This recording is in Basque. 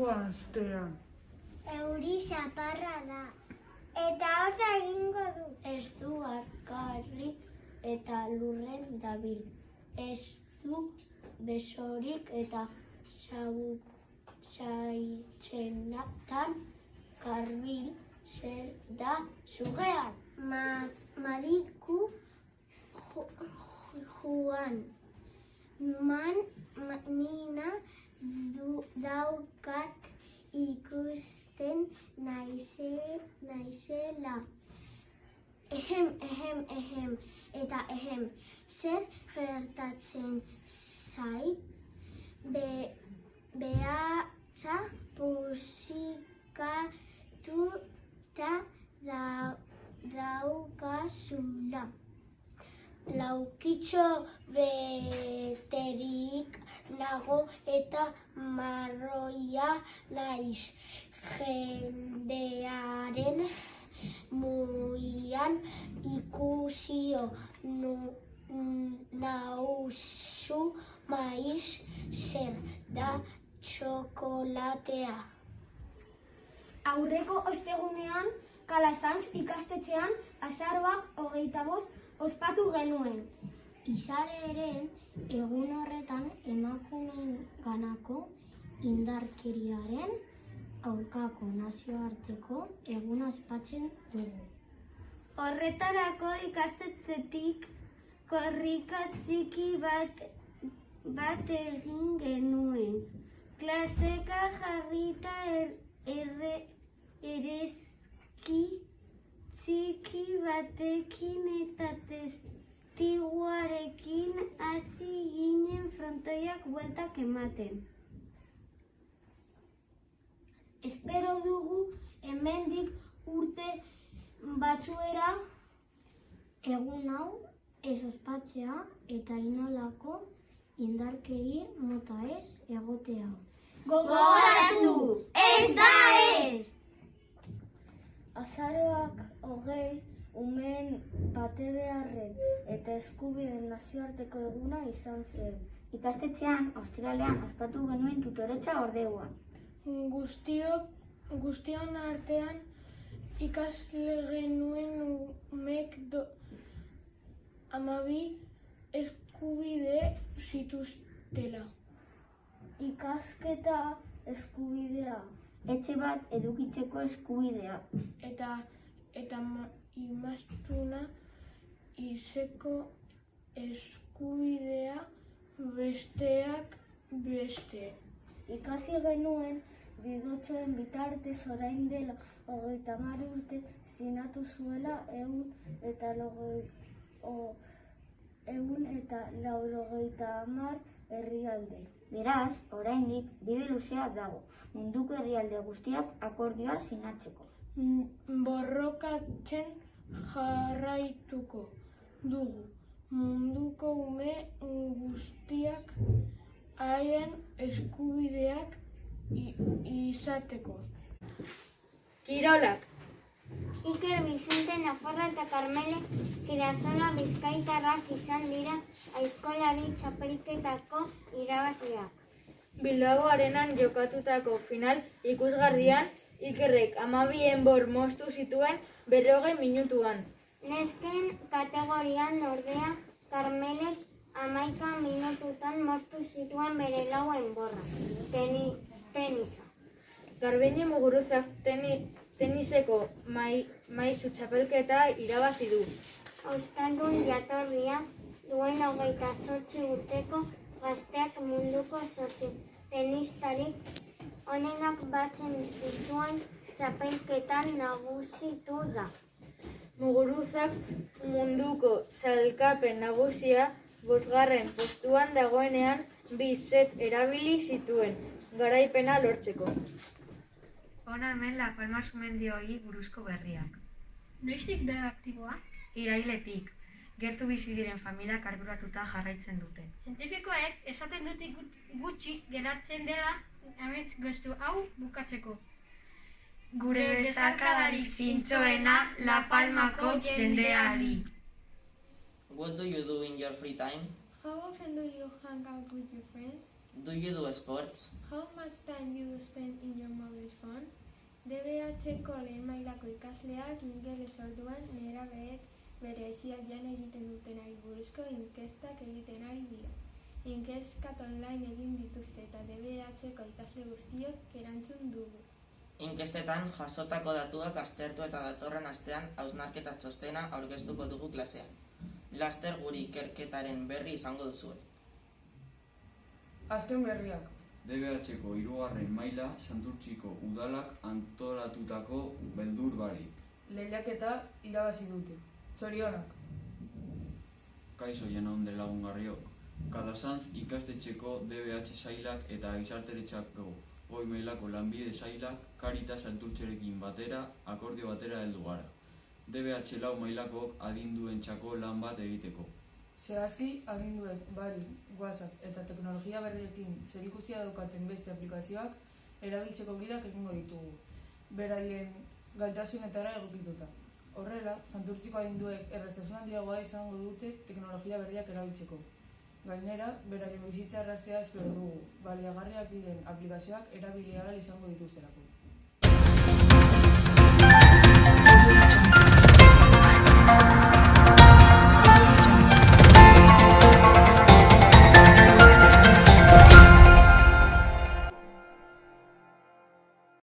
hurrengo astean. Euri xaparra da. Eta oso egingo du. Ez du arkarrik eta lurren dabil. Ez du besorik eta saitzenatan karbil zer da zugean. Mariku Juan. Nina daukat ikusten naizela. Ehem, eta ehem, zer gertatzen zait? Behatza pusikatuta daukazula. Laukitxo beterik nago eta marroia naiz. Jendearen muian ikusio nauzu maiz zer da txokolatea. Aurreko ostegunean, Kalasanz ikastetxean azaroak 25 ospatu genuen. Izareren egun horretan emakumeen ganako indarkeriaren aurkako nazioarteko eguna ospatzen dugu. Horretarako ikastetxetik korrika txiki bat egin genuen. Klaseka jarrita erezki txiki batekin eta testiguarekin hasi ginen frontoiak bueltak ematen. Espero dugu hemendik urte batzuera Egun hau ez ospatzea eta inolako indarkeri mota ez egotea. Gogoratu! Ez da ez! Azaroak 20 umeen batebeharren eta eskubideen nazioarteko eguna izan zen. Ikastetxean, ostiralean, ospatu genuen tutoretza ordeguan. Guztion artean ikasle genuen umek 12 eskubide zituztela. Ikasketa eskubidea. Etxe bat edukitzeko eskubidea. Eta imaztuna izeko eskubidea besteak beste. Ikasi genuen bidotxoen bitartez orain dela 30 urte sinatu zuela 190 herrialde. Beraz, oraindik bide luzea dago, munduko herrialde guztiak akordioa sinatzeko. Borrokatzen jarraituko dugu munduko ume guztiak haien eskubideak izateko. Kirolak. Iker Bizente Nafarra eta Karmele Kirasola bizkaitarrak izan dira aizkolari txapelketako irabazleak. Bilbao Arenan jokatutako final ikusgarrian Ikerrek 12 enbor moztu zituen 40 minutuan. Nesken kategorian ordea Karmelek 11 minututan moztu zituen bere 4 enborra. Tenisa. Garbiñe Muguruzak teniseko maisu txapelketa irabazi du. Euskaldun jatorria duen 28 urteko gazteak munduko 8 tenistarik onenak batzen dituen txapelketan nagusitu da. Muguruzak munduko sailkapen nagusia 5. postuan dagoenean 2 set erabili zituen garaipena lortzeko. Hona hemen La Palma sumendioi buruzko berriak. Noiztik da aktiboa? Irailetik, gertu bizi diren familiak arduratuta jarraitzen dute. Zientifikoek esaten dute gutxi geratzen dela amets gostu hau bukatzeko. Gure besarkadarik zintzoena La Palmako jendeari. What do you do in your free time? How often do you hang out with your friends? Do you do sports? How much time do you spend in your mobile phone? DBH-ko lehen mailako ikasleak ingeles orduan nerabeek bere aisialdian egiten dutenari buruzko inkestak egiten ari dira. Inkestak online egin dituzte eta DBH-ko ikasle guztiok erantzun dugu. Inkestetan jasotako datuak aztertu eta datorren astean hausnarketa txostena aurkeztuko dugu klasean. Laster guri ikerketaren berri izango duzue. Azken berriak. DBH-ko 3. maila Santurtziko udalak antolatutako beldur barik. Lehiaketa irabazi dute. Zorionak. Kaixo jaun lagungarriok. Kalasanz ikastetxeko DBH sailak eta gizarteretzako goi mailako lanbide sailak Karitas Santurtzerekin batera akordio batera heldu gara. DBH 4 mailakok adinduentzako lan bat egiteko. Zehazki, aginduek, bari, WhatsApp eta teknologia berriekin zerikusia daukaten beste aplikazioak erabiltzeko gidak egingo ditugu, beraien gaitasunetara egokituta. Horrela, Santurtziko adinduek erraztasun handiagoa izango dute teknologia berriak erabiltzeko. Gainera, beraien bizitza erraztea espero dugu, baliagarriak diren aplikazioak erabili ahal izango dituzterako.